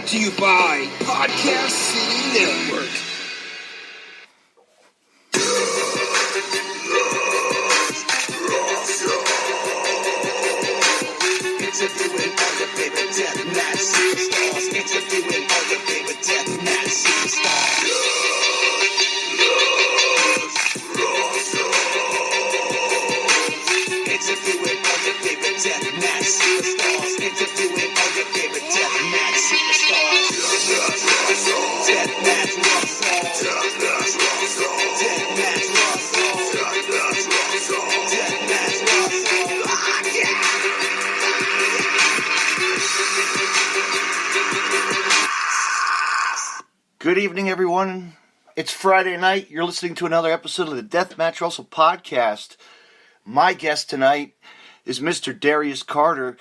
Brought to you by Podcast City Network. Interviewing all your favorite deathmatch superstars. Interviewing all your favorite deathmatch superstars. Interviewing all your favorite deathmatch superstars. Interviewing all your favorite deathmatch superstars. Deathmatch rock song. Deathmatch rock song. Deathmatch rock song. Deathmatch rock song. Deathmatch rock song. Ah, yeah. Good evening, everyone. It's Friday night. You're listening to another episode of the Deathmatch Russell podcast. My guest tonight is Mr. Darius Carter,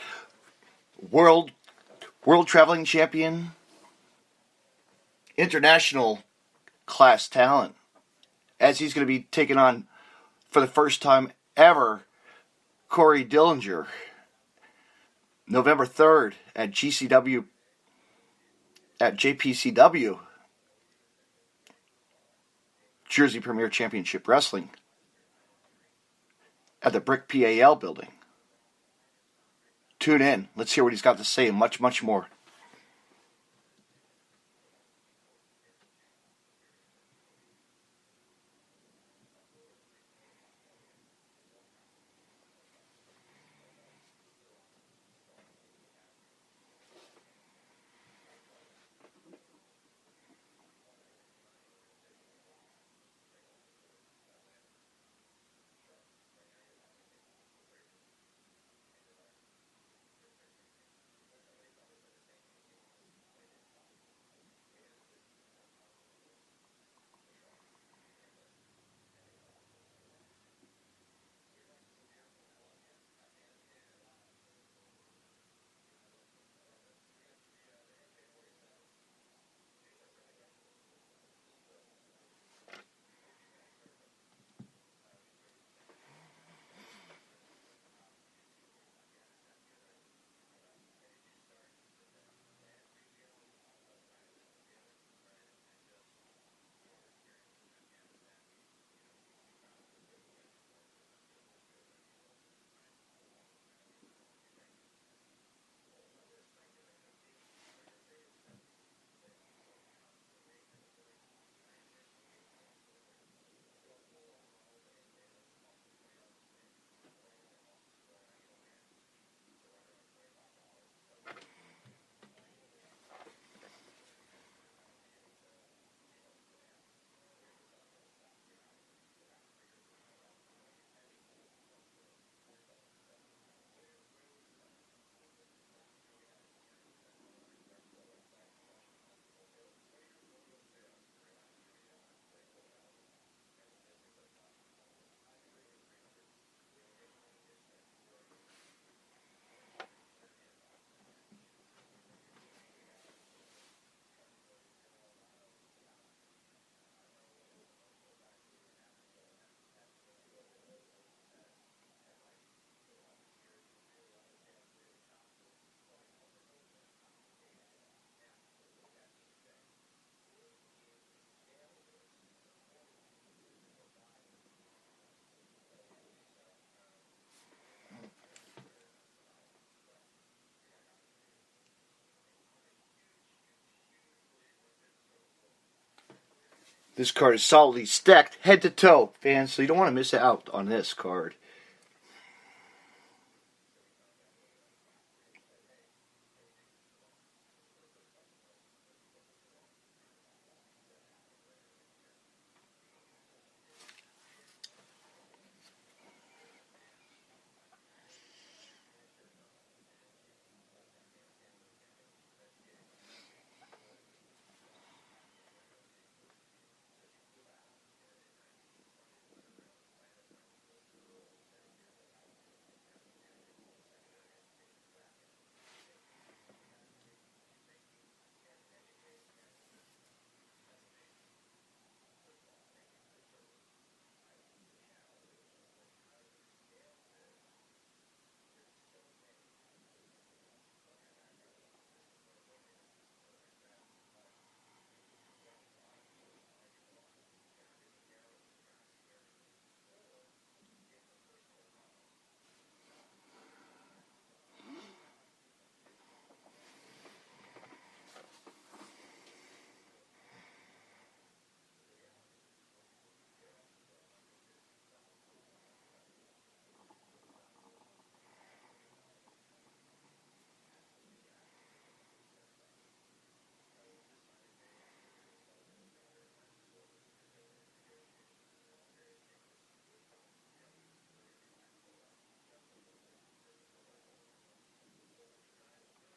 world traveling champion, international class talent, as he's going to be taking on, for the first time ever, Corey Dillinger, November 3rd at JPCW, Jersey Premier Championship Wrestling, at the Brick PAL building. Tune in. Let's hear what he's got to say and much, much more. This card is solidly stacked head to toe, fans, so you don't want to miss out on this card.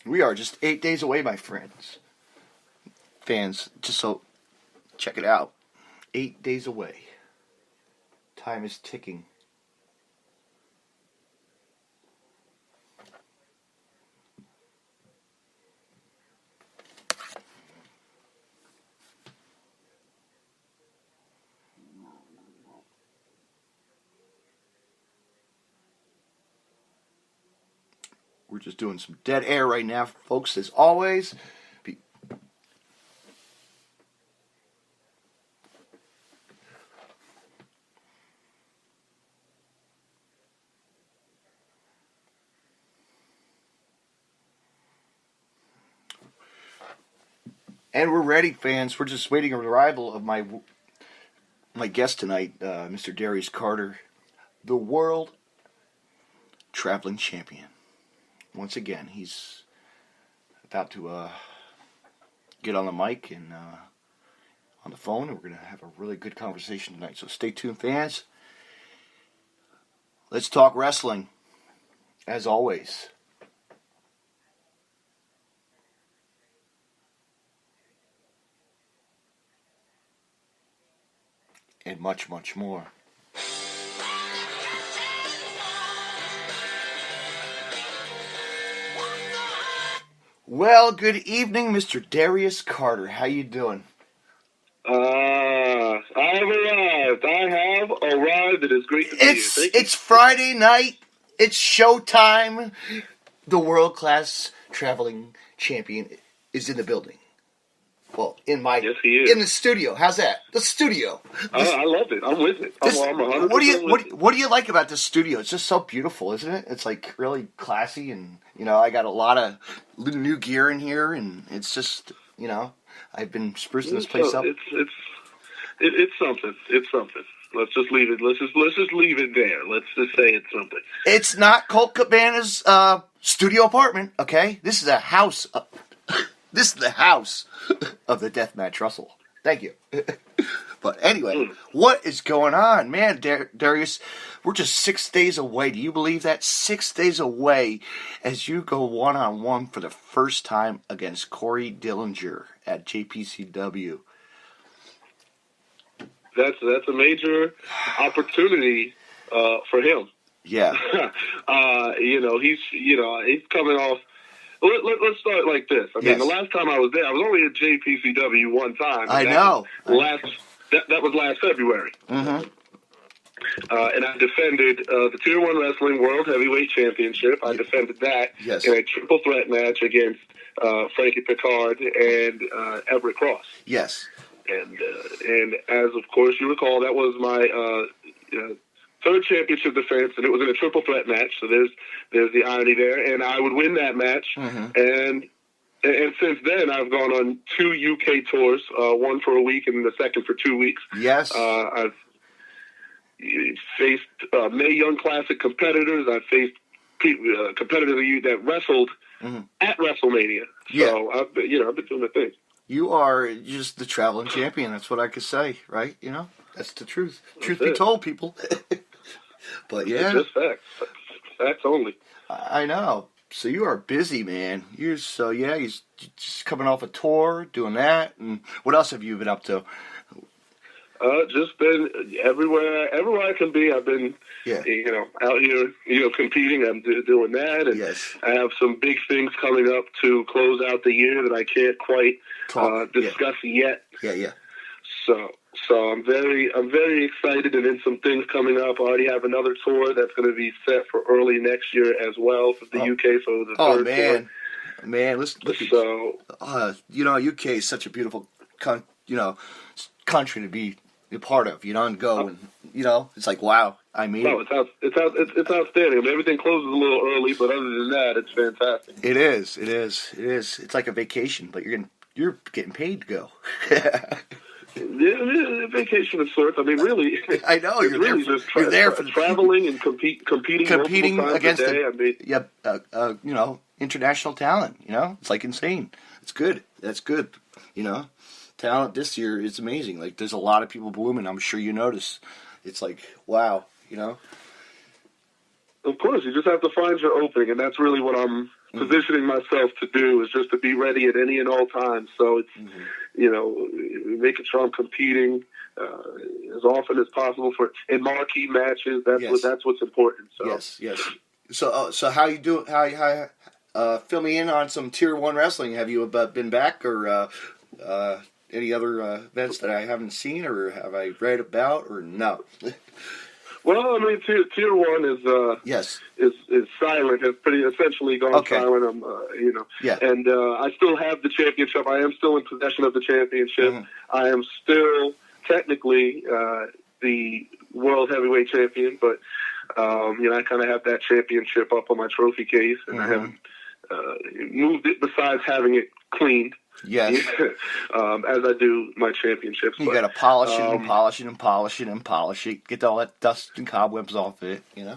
We are just 8 days away, my friends. Fans, just so, check it out. 8 days away. Time is ticking. We're just doing some dead air right now, folks, as always. And we're ready, fans. We're just waiting on the arrival of my guest tonight, Mr. Darius Carter, the world traveling champion. Once again, he's about to get on the mic and on the phone, and we're going to have a really good conversation tonight. So stay tuned, fans. Let's talk wrestling, as always. And much, much more. Well, good evening, Mr. Darius Carter. How you doing? I've arrived. I have arrived. It is great to be here. Thank you. It's Friday night. It's showtime. The world-class traveling champion is in the building. Well, in the studio. How's that? The studio. I love it. I'm with it. I'm 100% what do you like about this studio? It's just so beautiful, isn't it? It's like really classy, and I got a lot of new gear in here, and it's just I've been sprucing this place up. It's something. It's something. Let's just leave it. Let's just leave it there. Let's just say it's something. It's not Colt Cabana's studio apartment. Okay, this is a house. This is the house of the Deathmatch Russell. Thank you. But anyway, what is going on? Man, Darius, we're just 6 days away. Do you believe that? 6 days away as you go one-on-one for the first time against Corey Dillinger at JPCW. That's a major opportunity for him. Yeah. He's coming off. Let's start like this. I mean, the last time I was there, I was only at JPCW one time. I know. That was last February. Mm-hmm. And I defended the Tier 1 Wrestling World Heavyweight Championship. I defended that in a triple threat match against Frankie Picard and Everett Cross. Yes. And as, of course, you recall, that was my third championship defense, and it was in a triple threat match. So there's the irony there, and I would win that match. Mm-hmm. And since then, I've gone on 2 UK tours, one for a week and the second for 2 weeks. Yes. I've faced Mae Young Classic competitors. I've faced competitors that wrestled at WrestleMania. So I've been doing the thing. You are just the traveling champion. That's what I could say, right? That's the truth. Truth be told, people. But yeah, it's just facts. Facts only. I know. So you are busy, man. You're just coming off a tour, doing that, and what else have you been up to? Just been everywhere I can be. I've been, out here, competing. I'm doing that, and I have some big things coming up to close out the year that I can't quite discuss yet. Yeah. So I'm very excited, and then some things coming up. I already have another tour that's going to be set for early next year as well for the UK. So the third tour. Man, listen. UK is such a beautiful, country to be a part of. And go and it's like wow. I mean, it's outstanding. I mean, everything closes a little early, but other than that, it's fantastic. It is. It's like a vacation, but you're getting paid to go. Yeah, vacation of sorts. I mean, really. I know you're really you're there for traveling and competing against international talent. It's like insane. It's good. That's good. Talent this year is amazing. Like there's a lot of people blooming. I'm sure you notice. It's like wow. Of course, you just have to find your opening, and that's really what I'm positioning myself to do is just to be ready at any and all times. So it's, making sure I'm competing as often as possible in marquee matches. That's what's important. So. Yes. So how you do? How fill me in on some Tier 1 wrestling. Have you been back or any other events that I haven't seen or have I read about or no? Well, I mean, tier 1 is silent. Has pretty essentially gone silent. And I still have the championship. I am still in possession of the championship. Mm-hmm. I am still technically the world heavyweight champion, but I kind of have that championship up on my trophy case, and I haven't moved it. Besides having it cleaned. Yes. As I do my championships. You got to polish it and polish it and polish it and polish it. Get all that dust and cobwebs off it, You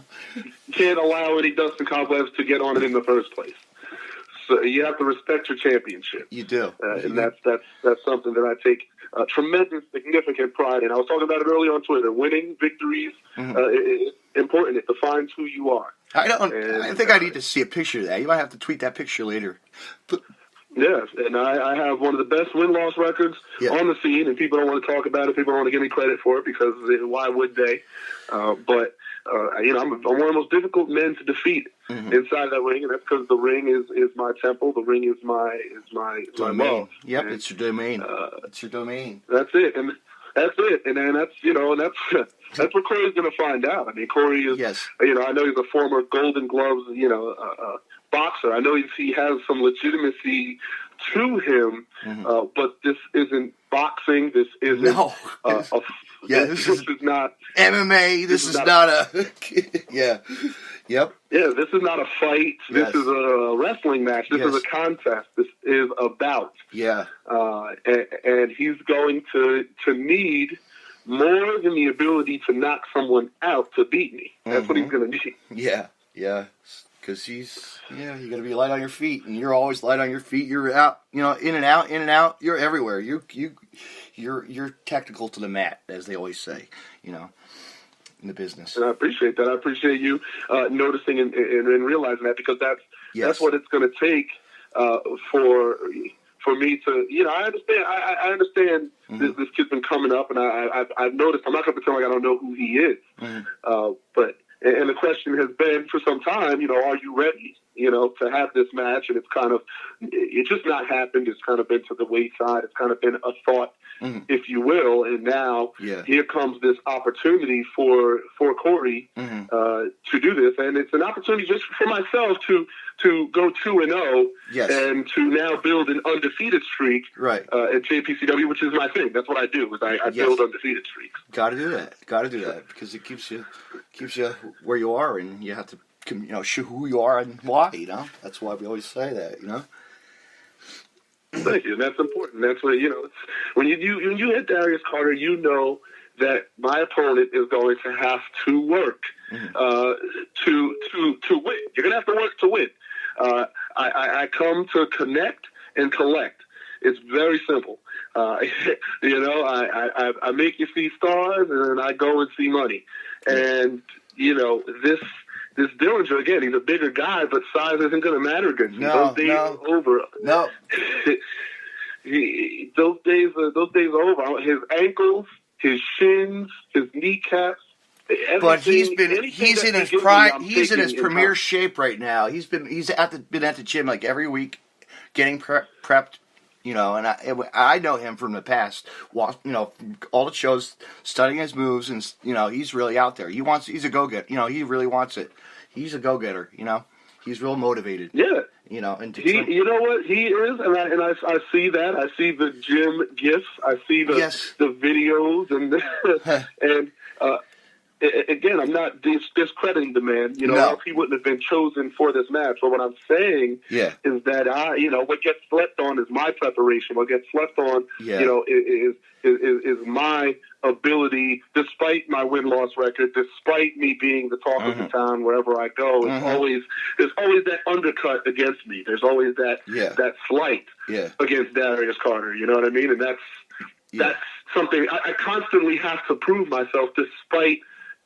can't allow any dust and cobwebs to get on it in the first place. So you have to respect your championship. You do. And that's something that I take tremendous, significant pride in. I was talking about it earlier on Twitter. Winning victories is important. It defines who you are. I think I need to see a picture of that. You might have to tweet that picture later. Yes, and I have one of the best win-loss records on the scene, and people don't want to talk about it. People don't want to give me credit for it because why would they? But I'm one of the most difficult men to defeat inside that ring, and that's because the ring is my temple. The ring is my love. Yep, it's your domain. It's your domain. That's it, and that's it, and then that's what Corey's going to find out. I mean, Corey is, I know he's a former Golden Gloves, boxer. I know he has some legitimacy to him, but this isn't boxing. This isn't. No. This is not MMA. This is not a. Yep. Yeah, this is not a fight. This is a wrestling match. This is a contest. This is a bout. Yeah. And he's going to need more than the ability to knock someone out to beat me. That's what he's going to need. Yeah. Because you got to be light on your feet, and you're always light on your feet. You're out, in and out. You're everywhere. You're technical to the mat, as they always say, in the business. And I appreciate that. I appreciate you noticing and realizing that, because that's what it's going to take for me to, I understand. I understand this kid's been coming up, and I've noticed. I'm not going to pretend like I don't know who he is, but. And the question has been for some time, are you ready, to have this match? And it's just not happened. It's kind of been to the wayside. It's kind of been a thought, if you will. And now here comes this opportunity for Corey to do this. And it's an opportunity just for myself to go 2-0 and to now build an undefeated streak at JPCW, which is my thing. That's what I do, is I build undefeated streaks. Got to do that because it keeps you where you are, and you have to show who you are and why. That's why we always say that. Thank you. That's important. That's what when you hit Darius Carter, that my opponent is going to have to work to win. You're going to have to work to win. I come to connect and collect. It's very simple. I make you see stars, and then I go and see money. And this Dillinger, again, he's a bigger guy, but size isn't going to matter against him. Those days are over. No. Those days are over. His ankles, his shins, his kneecaps. But he's in his prime. He's in his premier shape right now. He's been at the gym like every week, getting prepped. And I know him from the past. All the shows, studying his moves, and he's really out there. He's a go-getter. He really wants it. He's a go-getter. He's real motivated. Yeah. And you know what he is, and I see that. I see the gym gifs. I see the videos and again, I'm not discrediting the man. Else he wouldn't have been chosen for this match. But what I'm saying is that what gets slept on is my preparation. What gets slept on, is my ability, despite my win-loss record, despite me being the talk of the town wherever I go. There's always that undercut against me. There's always that slight against Darius Carter. You know what I mean? And that's something I constantly have to prove myself, despite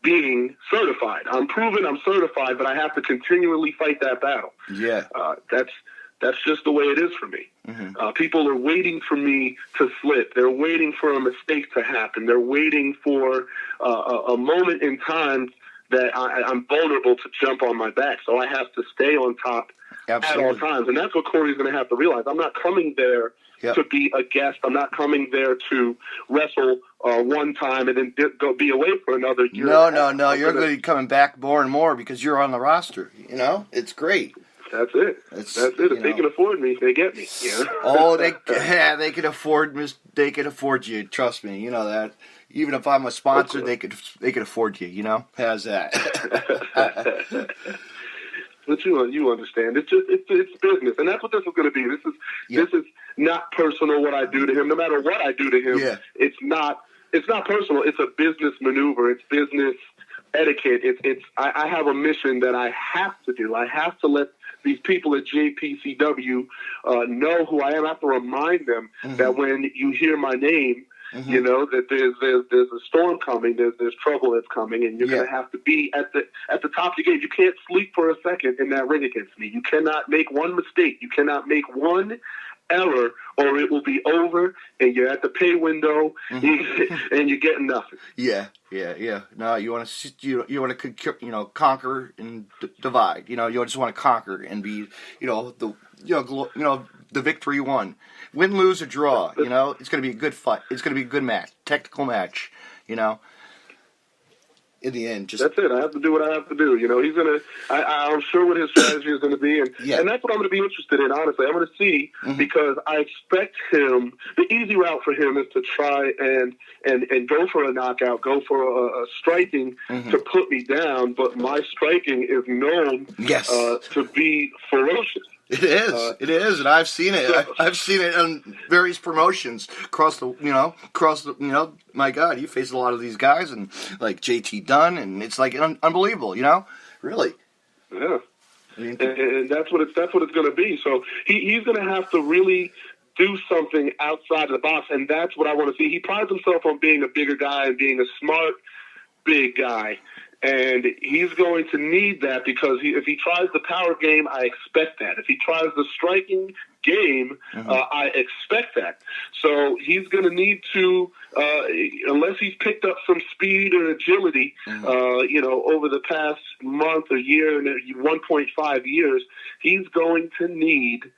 being certified. I'm proven I'm certified, but I have to continually fight that battle. Yeah. That's just the way it is for me. People are waiting for me to slip. They're waiting for a mistake to happen. They're waiting for a moment in time that I'm vulnerable to jump on my back. So I have to stay on top at all times. And that's what Corey's going to have to realize. I'm not coming there to be a guest. I'm not coming there to wrestle one time and then go be away for another year. No. You're going to be coming back more and more because you're on the roster. You know, it's great. That's it. That's it. If they can afford me, they get me. You know? Oh, they can afford you. Trust me, you know that. Even if I'm a sponsor, they could afford you. You know, how's that? But you understand. It's business, and that's what this is going to be. This is not personal. What I do to him, no matter what I do to him, it's not personal. It's a business maneuver. It's business etiquette. I have a mission that I have to do. I have to let these people at JPCW know who I am. I have to remind them that when you hear my name, you know that there's a storm coming. There's trouble that's coming, and you're going to have to be at the top of the game. You can't sleep for a second in that ring against me. You cannot make one mistake. You cannot make one error, or it will be over, and you're at the pay window, and you're getting nothing. Yeah. No, you want to conquer and divide. You know, you just want to conquer and be, the victory won. Win, lose, or draw. You know, it's going to be a good fight. It's going to be a good match, technical match. You know. In the end, that's it. I have to do what I have to do. You know, he's gonna. I'm sure what his strategy is going to be, and that's what I'm going to be interested in. Honestly, I'm going to see because I expect him. The easy route for him is to try and go for a knockout, go for a striking to put me down. But my striking is known to be ferocious. It is, and I've seen it. I've seen it on various promotions across the. My God, you face a lot of these guys, and like JT Dunn, and it's like unbelievable. You know, really. Yeah, and that's what it's going to be. So he's going to have to really do something outside of the box, and that's what I want to see. He prides himself on being a bigger guy and being a smart, big guy. And he's going to need that because if he tries the power game, I expect that. If he tries the striking game, I expect that. So he's going to need to, unless he's picked up some speed and agility, over the past month or year and 1.5 years, he's going to need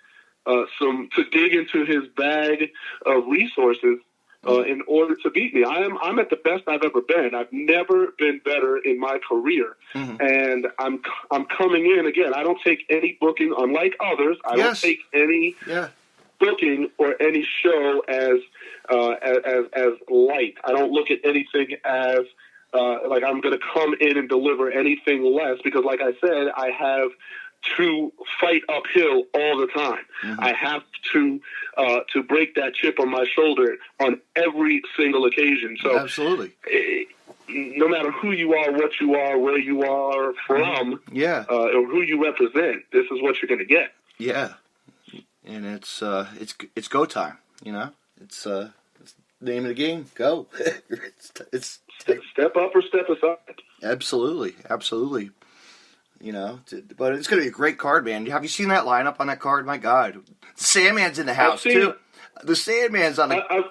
to dig into his bag of resources. In order to beat me. I'm at the best I've ever been. I've never been better in my career. And I'm coming in again. I don't take any booking, unlike others. I don't take any booking or any show as light. I don't look at anything as like I'm going to come in and deliver anything less because, like I said, I have to fight uphill all the time. I have to break that chip on my shoulder on every single occasion. So absolutely, no matter who you are, what you are, where you are from, or who you represent, this is what you're going to get. Yeah, and it's go time. You know, it's the name of the game. Go. it's step up or step aside. Absolutely. You know, but it's going to be a great card, man. Have you seen that lineup on that card? My God. The Sandman's in the house, too. The Sandman's on the... go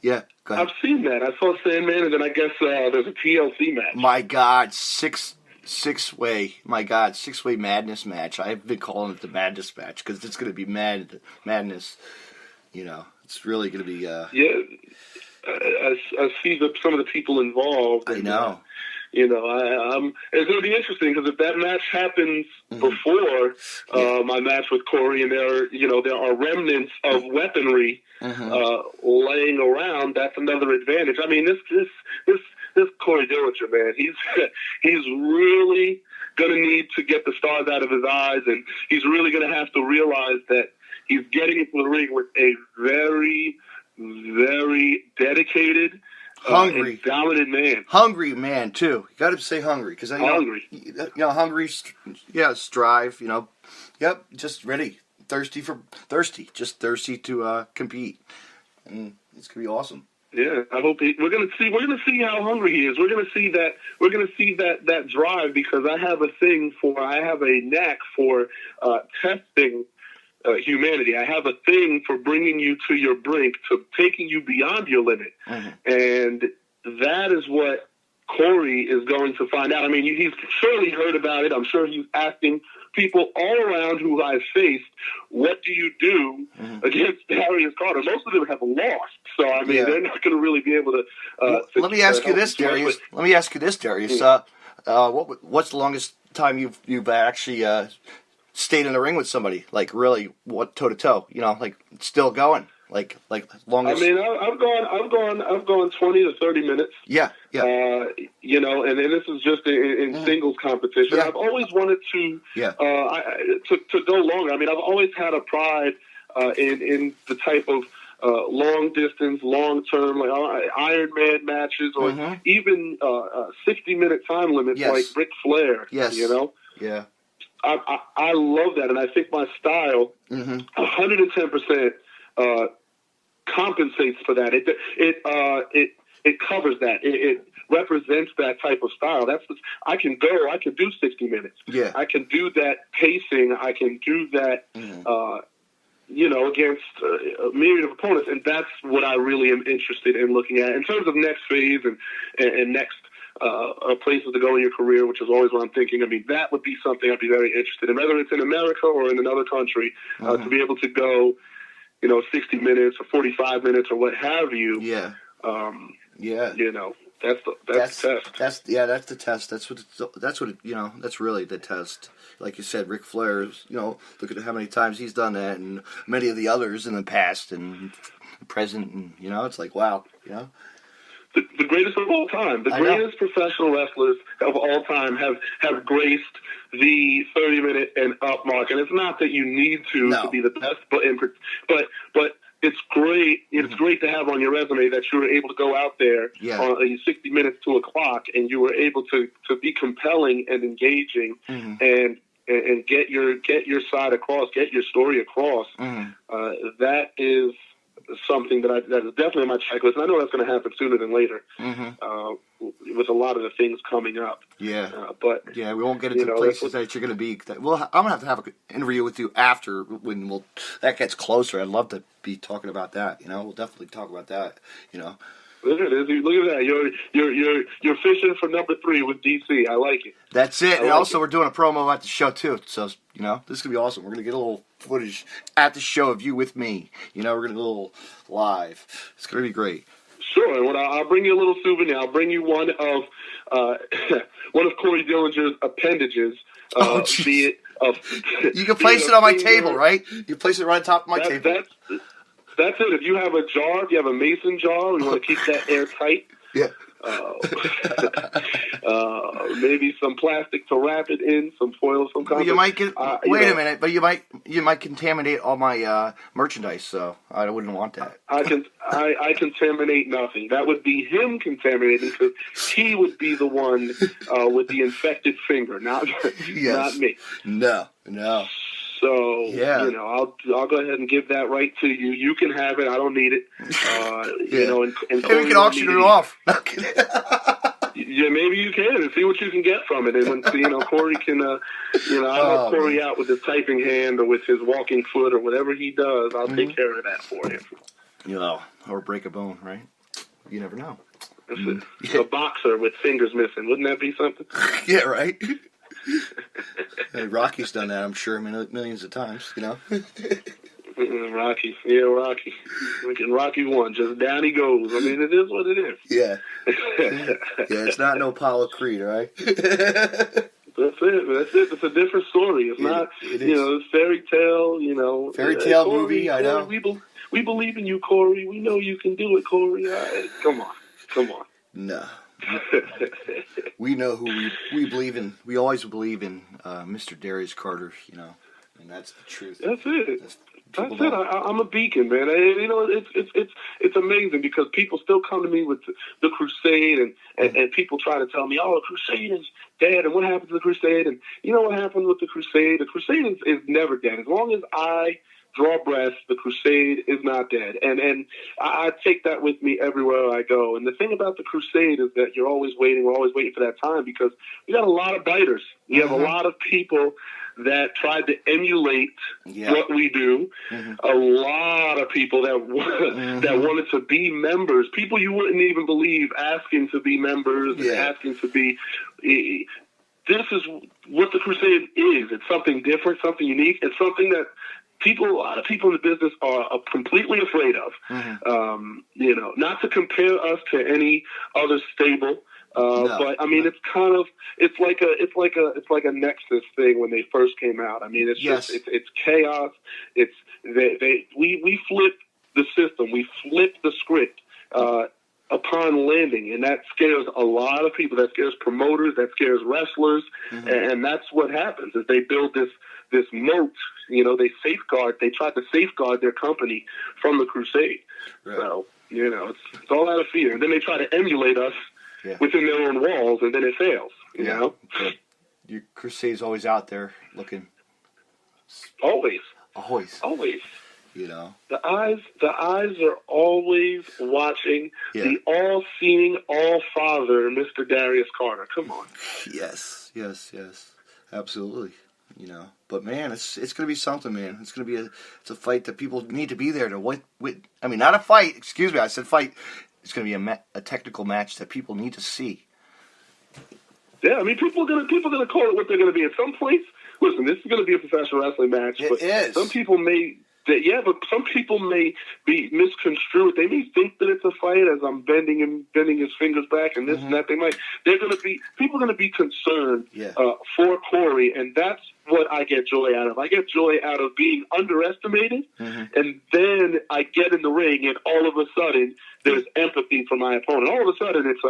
ahead. I've seen that. I saw Sandman, and then I guess there's a TLC match. My God, six-way. My God, six-way madness match. I've been calling it the madness match because it's going to be madness. You know, it's really going to be... I see some of the people involved. I know. It's going to be interesting because if that match happens before my match with Corey, and there are remnants of weaponry laying around, that's another advantage. I mean, this Corey Dillinger, man, he's really going to need to get the stars out of his eyes, and he's really going to have to realize that he's getting into the ring with a very, very dedicated. Hungry, dominant man. Hungry man too. You got to say hungry because hungry. Hungry. Strive. Just ready, thirsty, just thirsty to compete, and it's gonna be awesome. Yeah, I hope we're gonna see how hungry he is. We're gonna see that drive, because I have a knack for testing humanity. I have a thing for bringing you to your brink, to taking you beyond your limit, and that is what Corey is going to find out. I mean, he's surely heard about it. I'm sure he's asking people all around who I've faced, what do you do against Darius Carter? Most of them have lost. So, I mean, they're not going to really be able to... let me ask you this, Darius. What's the longest time you've actually stayed in the ring with somebody? Like, really, what, toe-to-toe? You know, like, still going? Like longest. I mean, I've gone 20 to 30 minutes. Yeah. You know, and this is just in singles competition. I've always wanted to to go longer. I mean, I've always had a pride in the type of long distance, long term, like Ironman matches, or even 60-minute time limits, like Ric Flair. Yes. You know. Yeah. I love that, and I think my style, 110%. Compensates for that. It covers that. It represents that type of style. I can do 60 minutes. Yeah. I can do that pacing. I can do that. You know, against a myriad of opponents, and that's what I really am interested in looking at in terms of next phase and next places to go in your career, which is always what I'm thinking. I mean, that would be something I'd be very interested in, whether it's in America or in another country, to be able to go, you know, 60 minutes or 45 minutes or what have you. Yeah. You know, that's the test. That's the test. That's really the test. Like you said, Ric Flair, you know, look at how many times he's done that, and many of the others in the past and present, and, you know, it's like, wow, you know. The greatest of all time. The greatest professional wrestlers of all time have graced the 30-minute and up mark. And it's not that you need to be the best, but it's great. It's great to have on your resume that you were able to go out there on 60 minutes to a clock, and you were able to be compelling and engaging and get your side across, get your story across. That is something that is definitely on my checklist, and I know that's going to happen sooner than later with a lot of the things coming up. But we won't get into places that you're going to be. Well, I'm going to have an interview with you after when that gets closer. I'd love to be talking about that. You know, we'll definitely talk about that. You know. Look at that! You're fishing for number 3 with DC. I like it. That's it. And also, we're doing a promo at the show too. So, you know, this is gonna be awesome. We're gonna get a little footage at the show of you with me. You know, we're gonna get a little live. It's gonna be great. Sure. And I'll bring you a little souvenir. I'll bring you one of Corey Dillinger's appendages. Be it you can place it on my table, right? You place it right on top of my table. That's it. If you have a jar, if you have a mason jar, we want to keep that airtight. Yeah. Maybe some plastic to wrap it in, some foil of some kind. You might get. Wait a minute, but you might contaminate all my merchandise, so I wouldn't want that. I contaminate nothing. That would be him contaminating, because he would be the one with the infected finger, not me. No. So, you know, I'll go ahead and give that right to you. You can have it. I don't need it. You know, and maybe we can auction it off. Yeah, maybe you can, and see what you can get from it. And when, you know, Corey can, I help Corey out with his typing hand or with his walking foot or whatever he does. I'll take care of that for him. You know, or break a bone, right? You never know. A boxer with fingers missing. Wouldn't that be something? Yeah, right? Hey, Rocky's done that, I'm sure, millions of times, you know? Rocky. Like in Rocky 1, just down he goes. I mean, it is what it is. Yeah, it's not no Apollo Creed, right? That's it. It's a different story. It's not, you know, it's fairy tale, you know. Fairy tale Corey, movie, I know. We believe in you, Corey. We know you can do it, Corey. Come on. No. We know who we believe in. We always believe in Mr. Darius Carter, you know, and that's the truth. That's it. That's it. I'm a beacon, man. You know, it's amazing because people still come to me with the Crusade, and people try to tell me, oh, the Crusade is dead, and what happened to the Crusade? And you know what happened with the Crusade? The Crusade is never dead. As long as I draw breath, the crusade is not dead. And I take that with me everywhere I go. And the thing about the crusade is that we're always waiting for that time, because we got a lot of biters. You have a lot of people that tried to emulate what we do. A lot of people that that wanted to be members, people you wouldn't even believe asking to be members and asking to be. This is what the crusade is. It's something different, something unique. It's something that a lot of people in the business are completely afraid of. You know, not to compare us to any other stable. But I mean, it's like a Nexus thing when they first came out. I mean, it's just it's chaos. We flip the system, we flip the script upon landing, and that scares a lot of people. That scares promoters. That scares wrestlers, and that's what happens is they build this moat. You know, they try to safeguard their company from the crusade. Right. So you know, it's all out of fear, and then they try to emulate us. Within their own walls, and then it fails. You know, but your crusade's always out there looking. Always. You know, the eyes are always watching the all-seeing, all-father, Mr. Darius Carter. Come on. Yes, absolutely. You know, but man, it's going to be something, man. It's going to be a fight that people need to be there to I mean, not a fight. Excuse me, I said fight. It's going to be a technical match that people need to see. Yeah, I mean, people are going to call it what they're going to be. At some point, listen, this is going to be a professional wrestling match. It is. Some people may be misconstrued. They may think that it's a fight as I'm bending his fingers back and this and that. People are going to be concerned for Corey, and that's what I get joy out of. I get joy out of being underestimated, and then I get in the ring, and all of a sudden there's empathy for my opponent. All of a sudden it's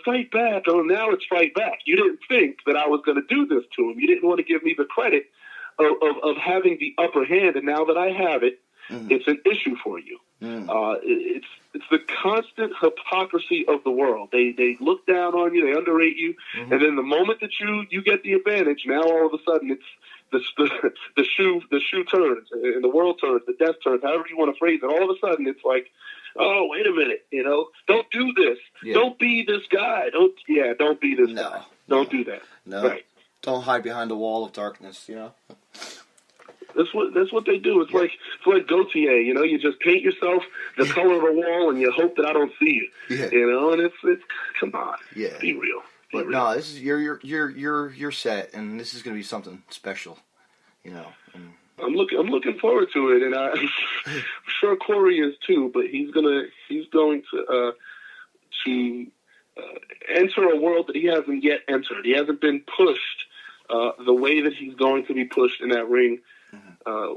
fight back. Oh, now it's fight back. You didn't think that I was going to do this to him. You didn't want to give me the credit of having the upper hand, and now that I have it, it's an issue for you. It's the constant hypocrisy of the world. They look down on you, they underrate you, and then the moment that you get the advantage, now all of a sudden it's the shoe turns and the world turns, the death turns, however you want to phrase it. All of a sudden it's like, oh, wait a minute, don't do this, don't be this guy, don't be this guy, don't do that. No. Right. Don't hide behind the wall of darkness, That's what they do. It's like Gautier, you just paint yourself the color of a wall and you hope that I don't see you. And it's come on. Yeah. Be real. But no, this is you're set, and this is gonna be something special, And I'm looking forward to it, and I'm sure Corey is too. But he's going to enter a world that he hasn't yet entered. He hasn't been pushed the way that he's going to be pushed in that ring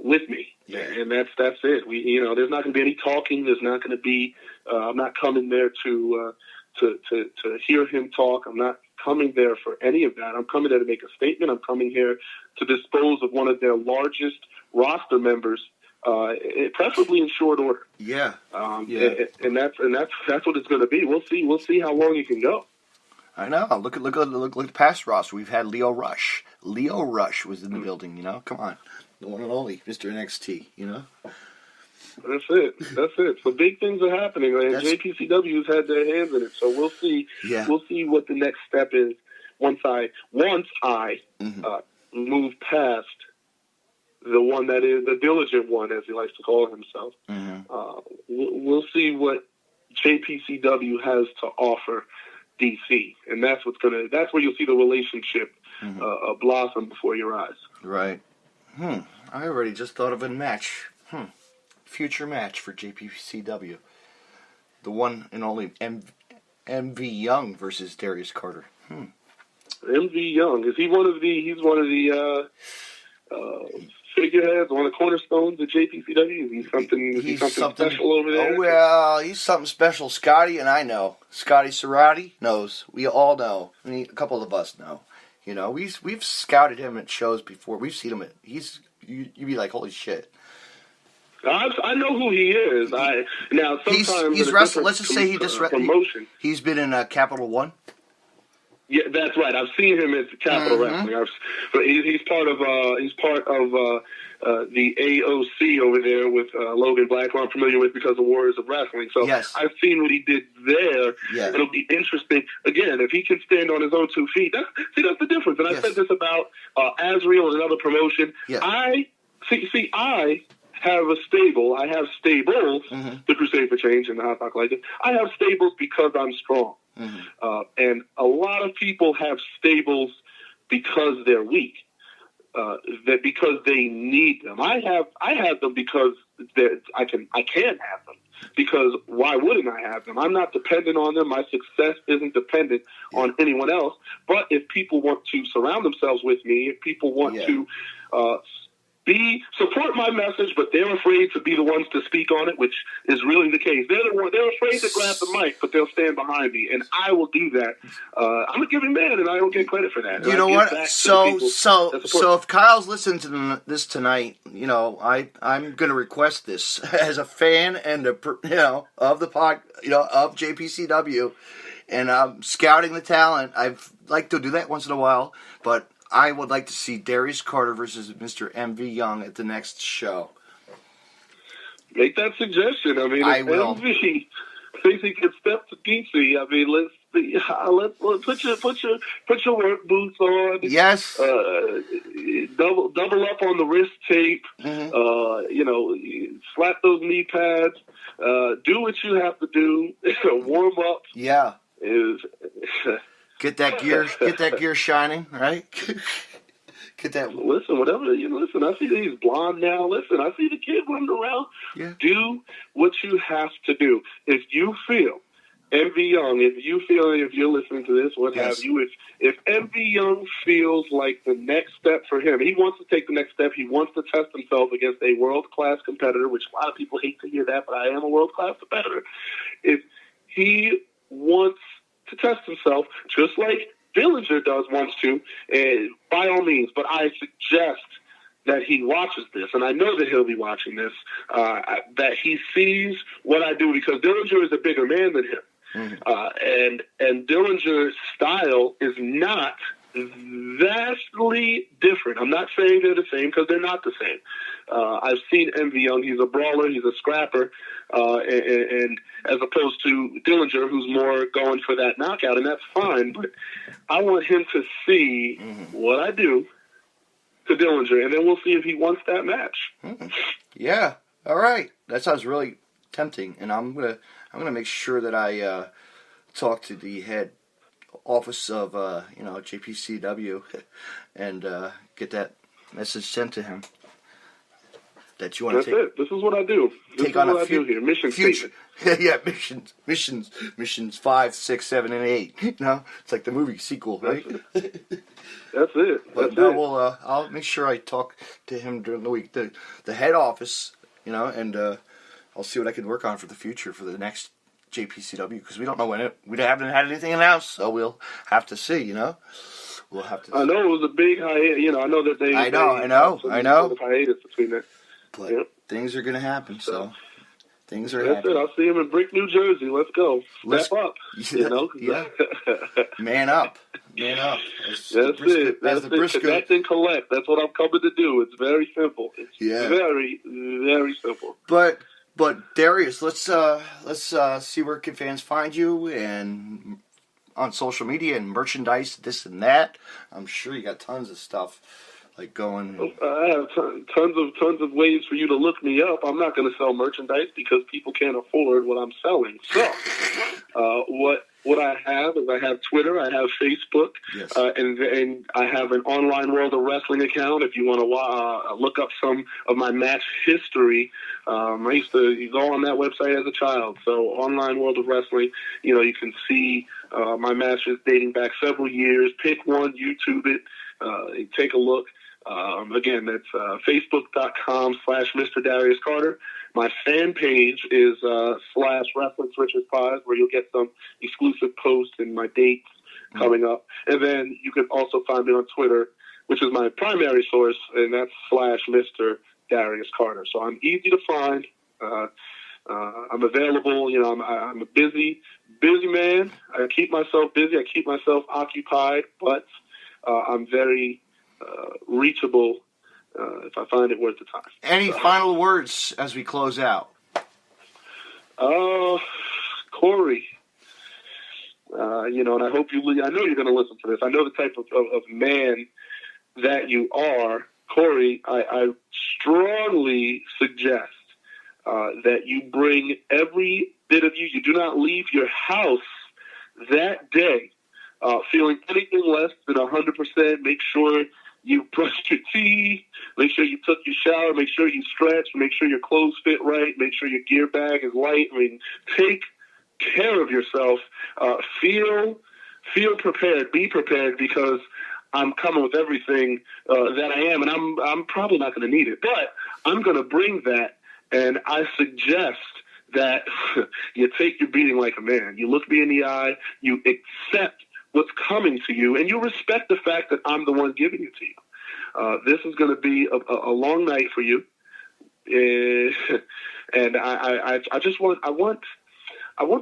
with me. Yeah. And that's it. There's not going to be any talking. There's not going to be. I'm not coming there to hear him talk. I'm not coming there for any of that. I'm coming there to make a statement. I'm coming here to dispose of one of their largest roster members, preferably in short order. Yeah. And that's what it's going to be. We'll see how long you can go. I know. Look at the past roster. We've had Leo Rush. Leo Rush was in the building. Come on, the one and only Mr. NXT. That's it. So big things are happening, and JPCW's had their hands in it. So we'll see. Yeah. We'll see what the next step is once I move past the one that is the diligent one, as he likes to call himself. We'll see what JPCW has to offer DC, and that's where you'll see the relationship blossom before your eyes. Right. I already just thought of a match. Future match for JPCW. The one and only MV Young versus Darius Carter. MV Young, is he one of the figureheads, one of the cornerstones of JPCW? Is he something special over there? Oh, well, he's something special. Scotty and I know. Scotty Cerati knows. We all know. I mean, a couple of us know. We've scouted him at shows before. We've seen him you'd be like, holy shit. I know who he is. Sometimes he's wrestled. Let's just say he just promotion. He's been in Capital One. Yeah, that's right. I've seen him at Capital Wrestling. But he's part of the AOC over there with Logan Black, who I'm familiar with because of Warriors of Wrestling. So I've seen what he did there. Yeah. It'll be interesting. Again, if he can stand on his own 2 feet, that's the difference. And I said this about Azriel and another promotion. Yeah. I have a stable. I have stables, the Crusade for Change and the Hot Talk Legend. I have stables because I'm strong. And a lot of people have stables because they're weak. That because they need them. I have them because I can have them. Because why wouldn't I have them? I'm not dependent on them. My success isn't dependent on anyone else. But if people want to surround themselves with me, if people want to support my message, but they're afraid to be the ones to speak on it, which is really the case. They're afraid to grab the mic, but they'll stand behind me, and I will do that. I'm a giving man, and I don't get credit for that. You know what? So if Kyle's listening to this tonight, I'm going to request this as a fan and of the pod, of JPCW, and I'm scouting the talent. I've like to do that once in a while, but I would like to see Darius Carter versus Mr. MV Young at the next show. Make that suggestion. I mean, I will. MV thinks he can step to DC. I mean, let's put your work boots on. Yes. Double up on the wrist tape. Slap those knee pads. Do what you have to do. Warm up. Yeah. Get that gear shining, right? Get that. Listen, whatever, listen, I see he's blonde now. Listen, I see the kid running around. Yeah. Do what you have to do. If you feel, MV Young, if you're listening to this, what have you, if MV Young feels like the next step for him, he wants to take the next step, he wants to test himself against a world-class competitor, which a lot of people hate to hear that, but I am a world-class competitor. If he wants to test himself, just like Dillinger wants to, by all means. But I suggest that he watches this, and I know that he'll be watching this, that he sees what I do, because Dillinger is a bigger man than him. And Dillinger's style is not vastly different. I'm not saying they're the same, because they're not the same. I've seen MV Young. He's a brawler. He's a scrapper. And as opposed to Dillinger, who's more going for that knockout, and that's fine. But I want him to see what I do to Dillinger, and then we'll see if he wants that match. Yeah. All right. That sounds really tempting, and I'm gonna make sure that I talk to the head office of JPCW and get that message sent to him. That you want to take. That's it. This is what I do. This is what I do here. Mission statement. Yeah, missions 5, 6, 7, and 8. It's like the movie sequel, right? That's it. But I'll make sure I talk to him during the week. The head office, and I'll see what I can work on for the future for the next JPCW, because we don't know when we haven't had anything announced, so we'll have to see. We'll have to. I know it was a big hiatus. I know that they. I know. Sort of hiatus between that. But things are going to happen, so things are happening. That's it. I'll see him in Brick, New Jersey. Let's go. Step up. Yeah. Man up. That's it. Connect and collect. That's what I'm coming to do. It's very simple. It's very, very simple. But Darius, let's see where can fans find you and on social media and merchandise, this and that. I'm sure you got tons of stuff. Like going. I have tons of ways for you to look me up. I'm not going to sell merchandise because people can't afford what I'm selling. So, what I have is I have Twitter, I have Facebook, and I have an online World of Wrestling account. If you want to look up some of my match history, I used to go on that website as a child. So, online World of Wrestling, you can see my matches dating back several years. Pick one, YouTube it, take a look. Again, that's facebook.com/Mr. Darius Carter. My fan page is /Wrestling Switches Pod, where you'll get some exclusive posts and my dates coming up. And then you can also find me on Twitter, which is my primary source, and that's /Mr. Darius Carter. So I'm easy to find. I'm available. I'm a busy man. I keep myself busy. I keep myself occupied, but I'm very reachable if I find it worth the time. Any final words as we close out? Corey, and I hope I know you're going to listen to this. I know the type of man that you are. Corey, I strongly suggest that you bring every bit of you. You do not leave your house that day feeling anything less than 100%. Make sure you brushed your teeth. Make sure you took your shower. Make sure you stretched. Make sure your clothes fit right. Make sure your gear bag is light. I mean, take care of yourself. Feel prepared. Be prepared, because I'm coming with everything that I am, and I'm probably not going to need it, but I'm going to bring that. And I suggest that you take your beating like a man. You look me in the eye. You accept what's coming to you, and you respect the fact that I'm the one giving it to you. This is going to be a long night for you, and I just want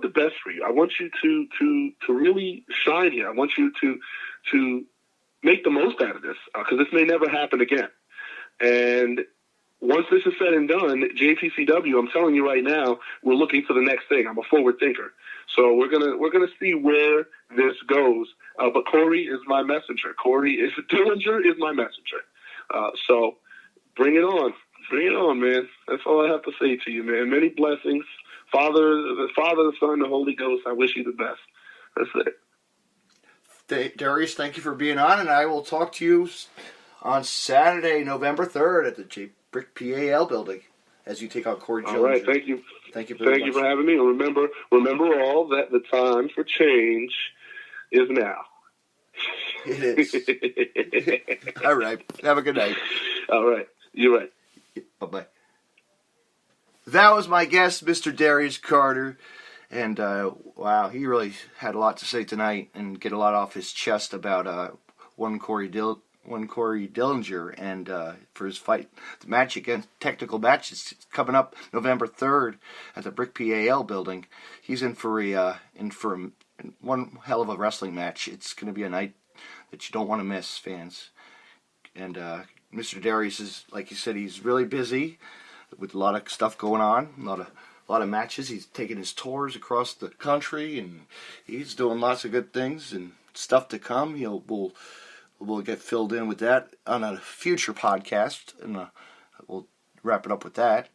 the best for you. I want you to really shine here. I want you to make the most out of this, because this may never happen again. And once this is said and done, JPCW, I'm telling you right now, we're looking for the next thing. I'm a forward thinker, so we're gonna see where this goes. But Corey is my messenger. Dillinger is my messenger. So bring it on, man. That's all I have to say to you, man. Many blessings, the Father, the Son, the Holy Ghost. I wish you the best. That's it. Darius, thank you for being on, and I will talk to you on Saturday, November 3rd at the Brick PAL building as you take on Corey Jones. All right, thank you. Thank you Thank you for having me. And remember all that the time for change is now. It is. All right. Have a good night. All right. You're right. Bye-bye. That was my guest, Mr. Darius Carter. And, wow, he really had a lot to say tonight and get a lot off his chest about one Corey Dillinger and for his fight. The match against technical match is coming up November 3rd at the Brick PAL building. He's in for one hell of a wrestling match. It's going to be a night that you don't want to miss, fans. And Mr. Darius is, like you said, he's really busy with a lot of stuff going on, a lot of matches. He's taking his tours across the country, and he's doing lots of good things and stuff to come. We'll get filled in with that on a future podcast, and we'll wrap it up with that.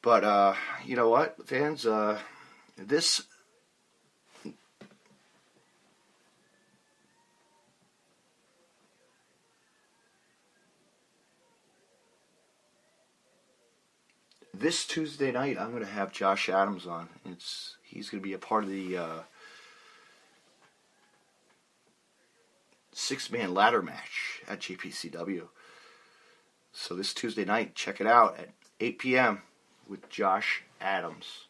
But you know what, fans? This Tuesday night, I'm going to have Josh Adams on. He's going to be a part of the 6-man ladder match at GPCW. So this Tuesday night, check it out at 8 p.m. with Josh Adams.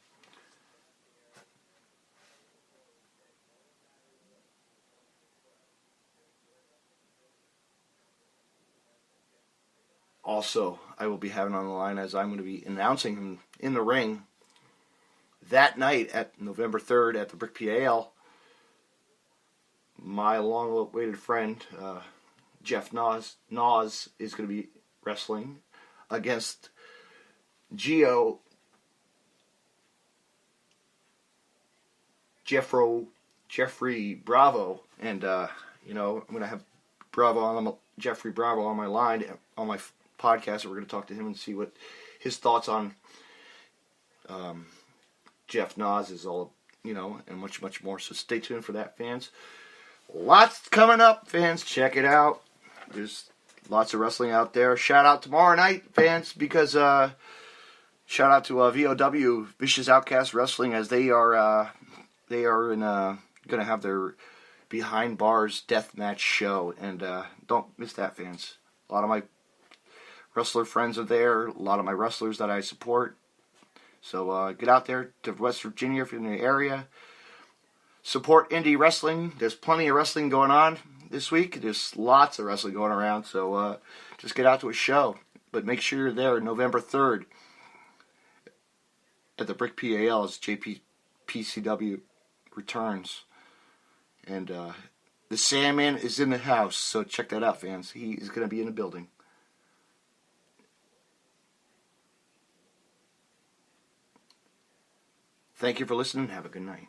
Also, I will be having on the line, as I'm going to be announcing him in the ring that night at November 3rd at the Brick PAL. My long-awaited friend, Jeff Nas is going to be wrestling against Jeffrey Bravo. And, I'm going to have Jeffrey Bravo on my line, on my podcast, and we're going to talk to him and see what his thoughts on Jeff Nas is all, and much, much more. So stay tuned for that, fans. Lots coming up, fans. Check it out. There's lots of wrestling out there. Shout out tomorrow night, fans, because shout out to VOW, Vicious Outcast Wrestling, as they are going to have their Behind Bars Deathmatch show, and don't miss that, fans. A lot of my wrestler friends are there, a lot of my wrestlers that I support. So get out there to West Virginia if you're in the area. Support indie wrestling. There's plenty of wrestling going on this week. There's lots of wrestling going around, so just get out to a show. But make sure you're there November 3rd at the Brick PAL as JPCW returns. And the Sandman is in the house, so check that out, fans. He is going to be in the building. Thank you for listening. Have a good night.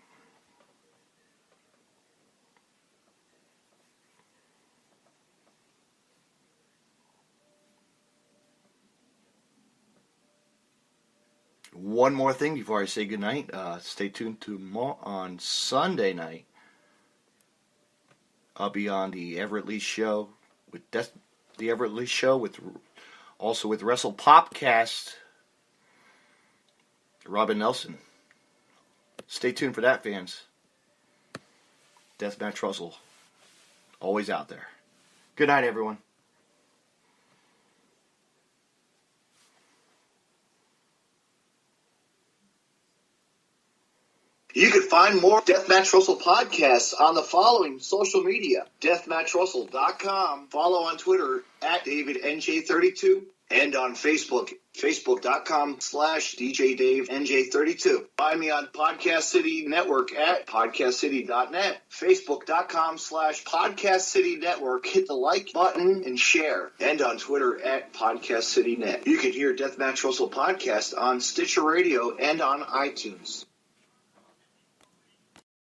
One more thing before I say goodnight. Stay tuned tomorrow on Sunday night. I'll be on the Everett Lee Show with also with Wrestle PodCast. Robin Nelson. Stay tuned for that, fans. Deathmatch Russell. Always out there. Good night, everyone. You can find more Deathmatch Russell podcasts on the following social media. DeathmatchRussell.com. Follow on Twitter at DavidNJ32. And on Facebook, Facebook.com/DJDaveNJ32. Find me on Podcast City Network at PodcastCity.net. Facebook.com/Podcast City Network. Hit the like button and share. And on Twitter at PodcastCityNet. You can hear Deathmatch Russell podcast on Stitcher Radio and on iTunes.